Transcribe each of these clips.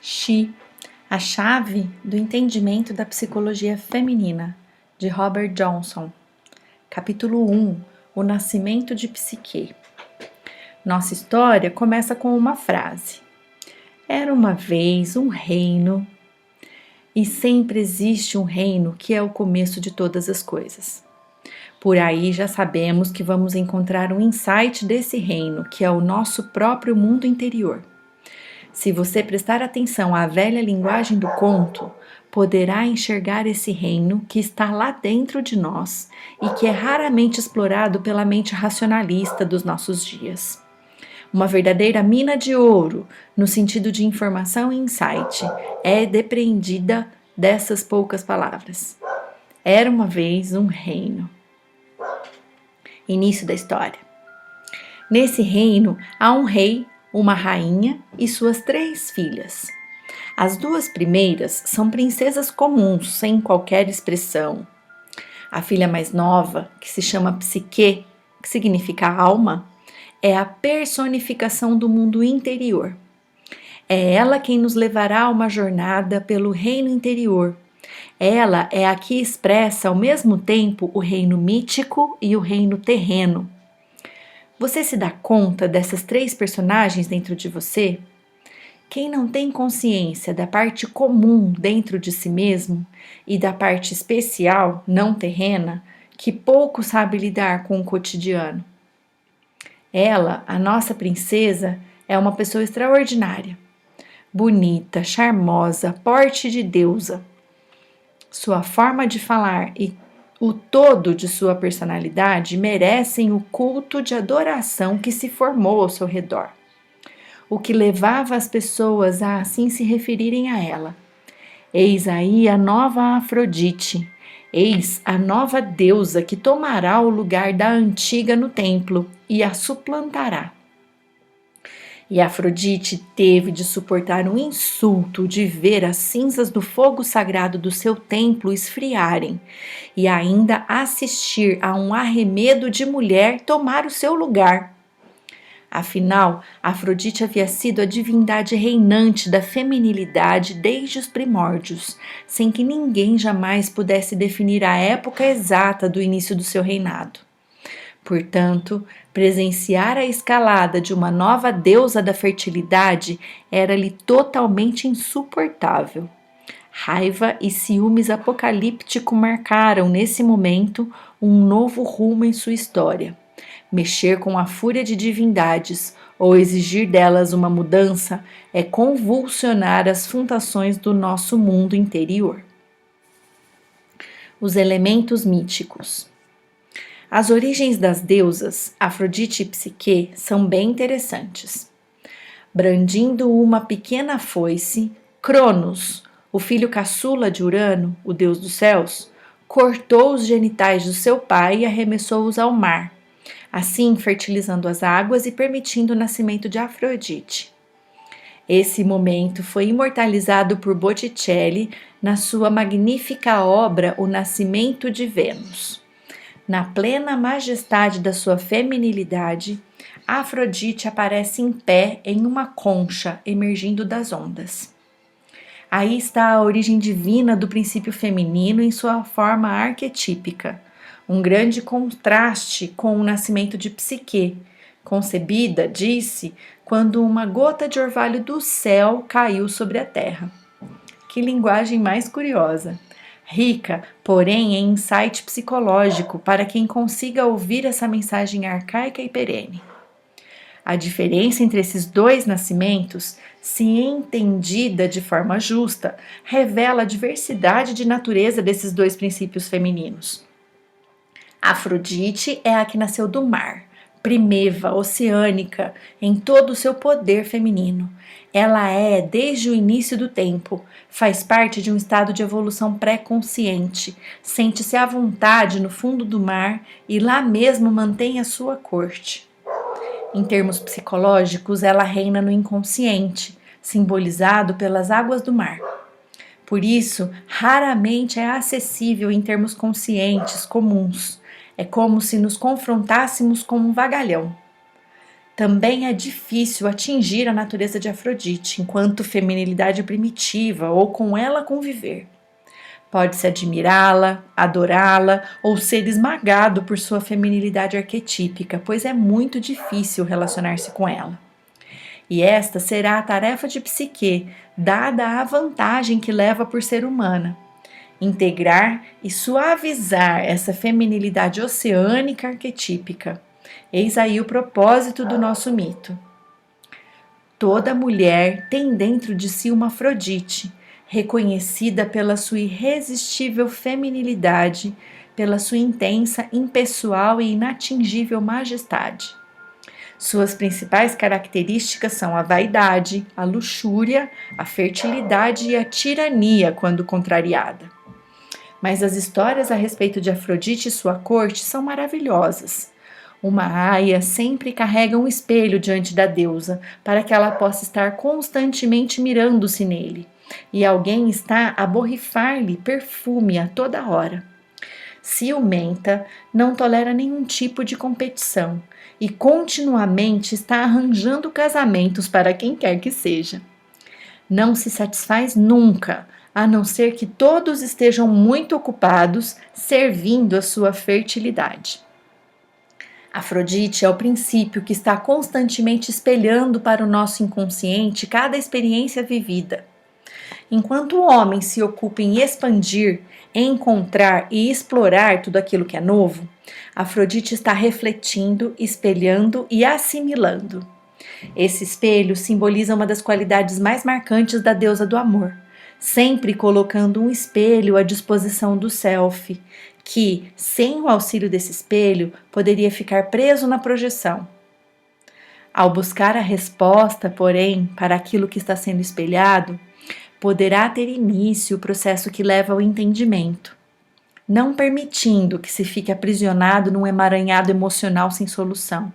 Xi, a chave do entendimento da psicologia feminina, de Robert Johnson. Capítulo 1. O nascimento de Psique. Nossa história começa com uma frase. Era uma vez um reino, e sempre existe um reino que é o começo de todas as coisas. Por aí já sabemos que vamos encontrar um insight desse reino, que é o nosso próprio mundo interior. Se você prestar atenção à velha linguagem do conto, poderá enxergar esse reino que está lá dentro de nós e que é raramente explorado pela mente racionalista dos nossos dias. Uma verdadeira mina de ouro, no sentido de informação e insight, é depreendida dessas poucas palavras. Era uma vez um reino. Início da história. Nesse reino há um rei, uma rainha e suas 3 filhas. As 2 primeiras são princesas comuns, sem qualquer expressão. A filha mais nova, que se chama Psique, que significa alma, é a personificação do mundo interior. É ela quem nos levará a uma jornada pelo reino interior. Ela é a que expressa ao mesmo tempo o reino mítico e o reino terreno. Você se dá conta dessas 3 personagens dentro de você? Quem não tem consciência da parte comum dentro de si mesmo e da parte especial, não terrena, que pouco sabe lidar com o cotidiano? Ela, a nossa princesa, é uma pessoa extraordinária. Bonita, charmosa, porte de deusa. Sua forma de falar e o todo de sua personalidade merecem o culto de adoração que se formou ao seu redor, o que levava as pessoas a assim se referirem a ela. Eis aí a nova Afrodite, eis a nova deusa que tomará o lugar da antiga no templo e a suplantará. E Afrodite teve de suportar um insulto de ver as cinzas do fogo sagrado do seu templo esfriarem e ainda assistir a um arremedo de mulher tomar o seu lugar. Afinal, Afrodite havia sido a divindade reinante da feminilidade desde os primórdios, sem que ninguém jamais pudesse definir a época exata do início do seu reinado. Portanto, presenciar a escalada de uma nova deusa da fertilidade era-lhe totalmente insuportável. Raiva e ciúmes apocalíptico marcaram, nesse momento, um novo rumo em sua história. Mexer com a fúria de divindades ou exigir delas uma mudança é convulsionar as fundações do nosso mundo interior. Os elementos míticos. As origens das deusas, Afrodite e Psique, são bem interessantes. Brandindo uma pequena foice, Cronos, o filho caçula de Urano, o deus dos céus, cortou os genitais do seu pai e arremessou-os ao mar, assim fertilizando as águas e permitindo o nascimento de Afrodite. Esse momento foi imortalizado por Botticelli na sua magnífica obra O Nascimento de Vênus. Na plena majestade da sua feminilidade, Afrodite aparece em pé em uma concha emergindo das ondas. Aí está a origem divina do princípio feminino em sua forma arquetípica, um grande contraste com o nascimento de Psique, concebida, disse, quando uma gota de orvalho do céu caiu sobre a terra. Que linguagem mais curiosa! Rica, porém, em insight psicológico para quem consiga ouvir essa mensagem arcaica e perene. A diferença entre esses 2 nascimentos, se entendida de forma justa, revela a diversidade de natureza desses 2 princípios femininos. Afrodite é a que nasceu do mar, primeva, oceânica, em todo o seu poder feminino. Ela é, desde o início do tempo, faz parte de um estado de evolução pré-consciente, sente-se à vontade no fundo do mar e lá mesmo mantém a sua corte. Em termos psicológicos, ela reina no inconsciente, simbolizado pelas águas do mar. Por isso, raramente é acessível em termos conscientes, comuns. É como se nos confrontássemos com um vagalhão. Também é difícil atingir a natureza de Afrodite enquanto feminilidade primitiva ou com ela conviver. Pode-se admirá-la, adorá-la ou ser esmagado por sua feminilidade arquetípica, pois é muito difícil relacionar-se com ela. E esta será a tarefa de Psique, dada a vantagem que leva por ser humana. Integrar e suavizar essa feminilidade oceânica arquetípica. Eis aí o propósito do nosso mito. Toda mulher tem dentro de si uma Afrodite, reconhecida pela sua irresistível feminilidade, pela sua intensa, impessoal e inatingível majestade. Suas principais características são a vaidade, a luxúria, a fertilidade e a tirania quando contrariada. Mas as histórias a respeito de Afrodite e sua corte são maravilhosas. Uma aia sempre carrega um espelho diante da deusa, para que ela possa estar constantemente mirando-se nele, e alguém está a borrifar-lhe perfume a toda hora. Ciumenta, não tolera nenhum tipo de competição, e continuamente está arranjando casamentos para quem quer que seja. Não se satisfaz nunca, a não ser que todos estejam muito ocupados servindo a sua fertilidade. Afrodite é o princípio que está constantemente espelhando para o nosso inconsciente cada experiência vivida. Enquanto o homem se ocupa em expandir, encontrar e explorar tudo aquilo que é novo, Afrodite está refletindo, espelhando e assimilando. Esse espelho simboliza uma das qualidades mais marcantes da deusa do amor, sempre colocando um espelho à disposição do self, que, sem o auxílio desse espelho, poderia ficar preso na projeção. Ao buscar a resposta, porém, para aquilo que está sendo espelhado, poderá ter início o processo que leva ao entendimento, não permitindo que se fique aprisionado num emaranhado emocional sem solução.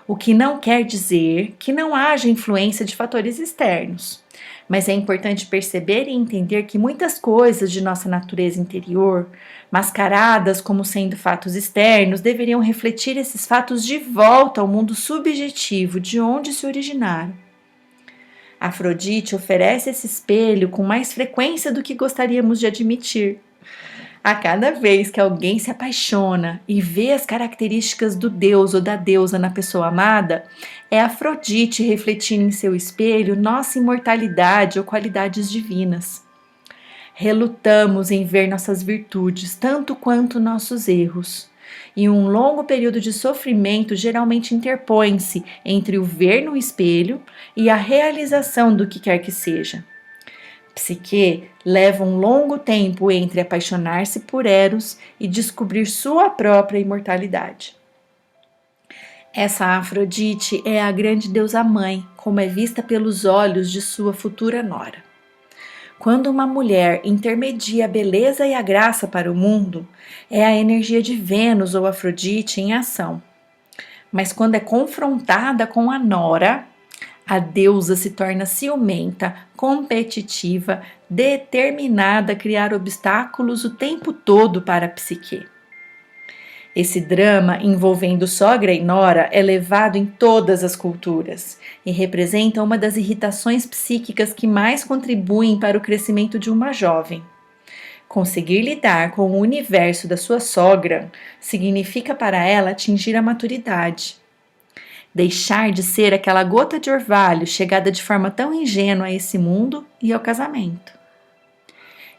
O que não quer dizer que não haja influência de fatores externos, mas é importante perceber e entender que muitas coisas de nossa natureza interior, mascaradas como sendo fatos externos, deveriam refletir esses fatos de volta ao mundo subjetivo de onde se originaram. Afrodite oferece esse espelho com mais frequência do que gostaríamos de admitir. A cada vez que alguém se apaixona e vê as características do deus ou da deusa na pessoa amada, é Afrodite refletindo em seu espelho nossa imortalidade ou qualidades divinas. Relutamos em ver nossas virtudes tanto quanto nossos erros, e um longo período de sofrimento geralmente interpõe-se entre o ver no espelho e a realização do que quer que seja. Psique leva um longo tempo entre apaixonar-se por Eros e descobrir sua própria imortalidade. Essa Afrodite é a grande deusa mãe, como é vista pelos olhos de sua futura nora. Quando uma mulher intermedia a beleza e a graça para o mundo, é a energia de Vênus ou Afrodite em ação. Mas quando é confrontada com a nora, a deusa se torna ciumenta, competitiva, determinada a criar obstáculos o tempo todo para a Psique. Esse drama envolvendo sogra e nora é levado em todas as culturas e representa uma das irritações psíquicas que mais contribuem para o crescimento de uma jovem. Conseguir lidar com o universo da sua sogra significa para ela atingir a maturidade. Deixar de ser aquela gota de orvalho chegada de forma tão ingênua a esse mundo e ao casamento.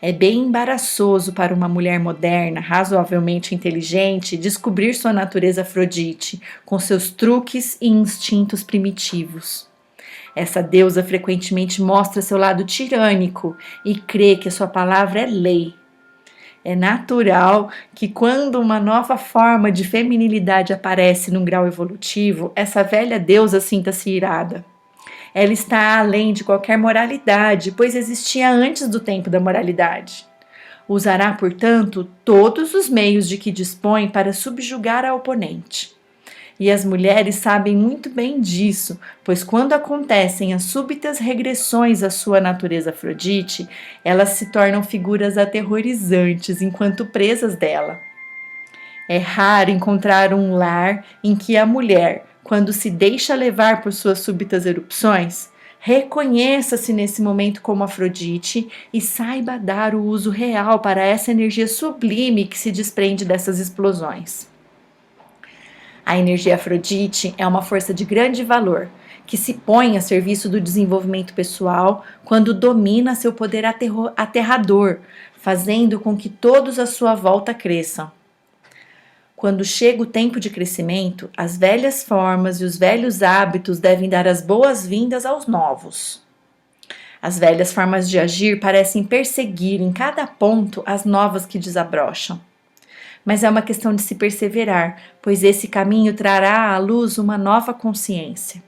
É bem embaraçoso para uma mulher moderna, razoavelmente inteligente, descobrir sua natureza Afrodite, com seus truques e instintos primitivos. Essa deusa frequentemente mostra seu lado tirânico e crê que a sua palavra é lei. É natural que quando uma nova forma de feminilidade aparece num grau evolutivo, essa velha deusa sinta-se irada. Ela está além de qualquer moralidade, pois existia antes do tempo da moralidade. Usará, portanto, todos os meios de que dispõe para subjugar a oponente. E as mulheres sabem muito bem disso, pois quando acontecem as súbitas regressões à sua natureza Afrodite, elas se tornam figuras aterrorizantes enquanto presas dela. É raro encontrar um lar em que a mulher, Quando se deixa levar por suas súbitas erupções, reconheça-se nesse momento como Afrodite e saiba dar o uso real para essa energia sublime que se desprende dessas explosões. A energia Afrodite é uma força de grande valor, que se põe a serviço do desenvolvimento pessoal quando domina seu poder aterrador, fazendo com que todos à sua volta cresçam. Quando chega o tempo de crescimento, as velhas formas e os velhos hábitos devem dar as boas-vindas aos novos. As velhas formas de agir parecem perseguir em cada ponto as novas que desabrocham. Mas é uma questão de se perseverar, pois esse caminho trará à luz uma nova consciência.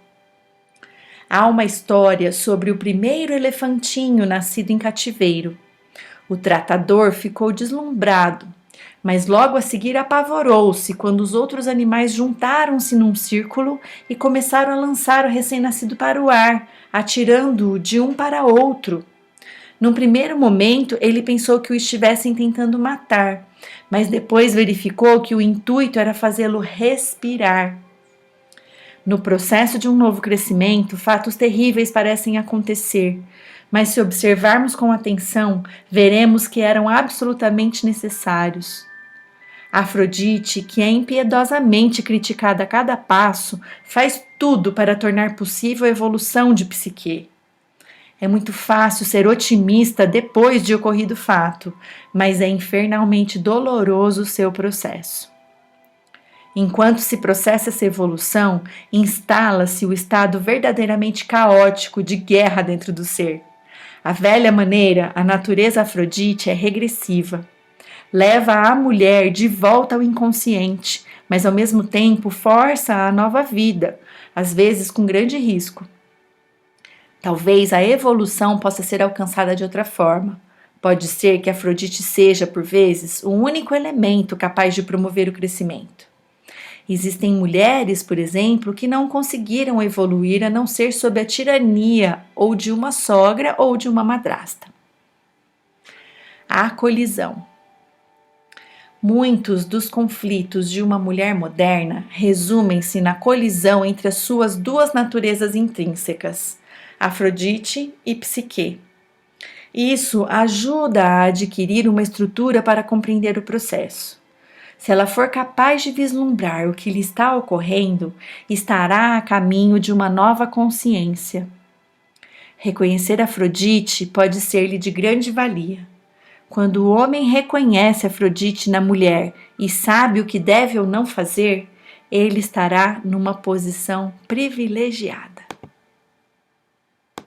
Há uma história sobre o primeiro elefantinho nascido em cativeiro. O tratador ficou deslumbrado, mas logo a seguir apavorou-se quando os outros animais juntaram-se num círculo e começaram a lançar o recém-nascido para o ar, atirando-o de um para outro. Num primeiro momento, ele pensou que o estivessem tentando matar, mas depois verificou que o intuito era fazê-lo respirar. No processo de um novo crescimento, fatos terríveis parecem acontecer, mas se observarmos com atenção, veremos que eram absolutamente necessários. Afrodite, que é impiedosamente criticada a cada passo, faz tudo para tornar possível a evolução de Psique. É muito fácil ser otimista depois de ocorrido o fato, mas é infernalmente doloroso o seu processo. Enquanto se processa essa evolução, instala-se o estado verdadeiramente caótico de guerra dentro do ser. A velha maneira, a natureza Afrodite é regressiva. Leva a mulher de volta ao inconsciente, mas ao mesmo tempo força a nova vida, às vezes com grande risco. Talvez a evolução possa ser alcançada de outra forma. Pode ser que Afrodite seja, por vezes, o único elemento capaz de promover o crescimento. Existem mulheres, por exemplo, que não conseguiram evoluir a não ser sob a tirania ou de uma sogra ou de uma madrasta. A colisão. Muitos dos conflitos de uma mulher moderna resumem-se na colisão entre as suas duas naturezas intrínsecas, Afrodite e Psique. Isso ajuda a adquirir uma estrutura para compreender o processo. Se ela for capaz de vislumbrar o que lhe está ocorrendo, estará a caminho de uma nova consciência. Reconhecer Afrodite pode ser-lhe de grande valia. Quando o homem reconhece Afrodite na mulher e sabe o que deve ou não fazer, ele estará numa posição privilegiada.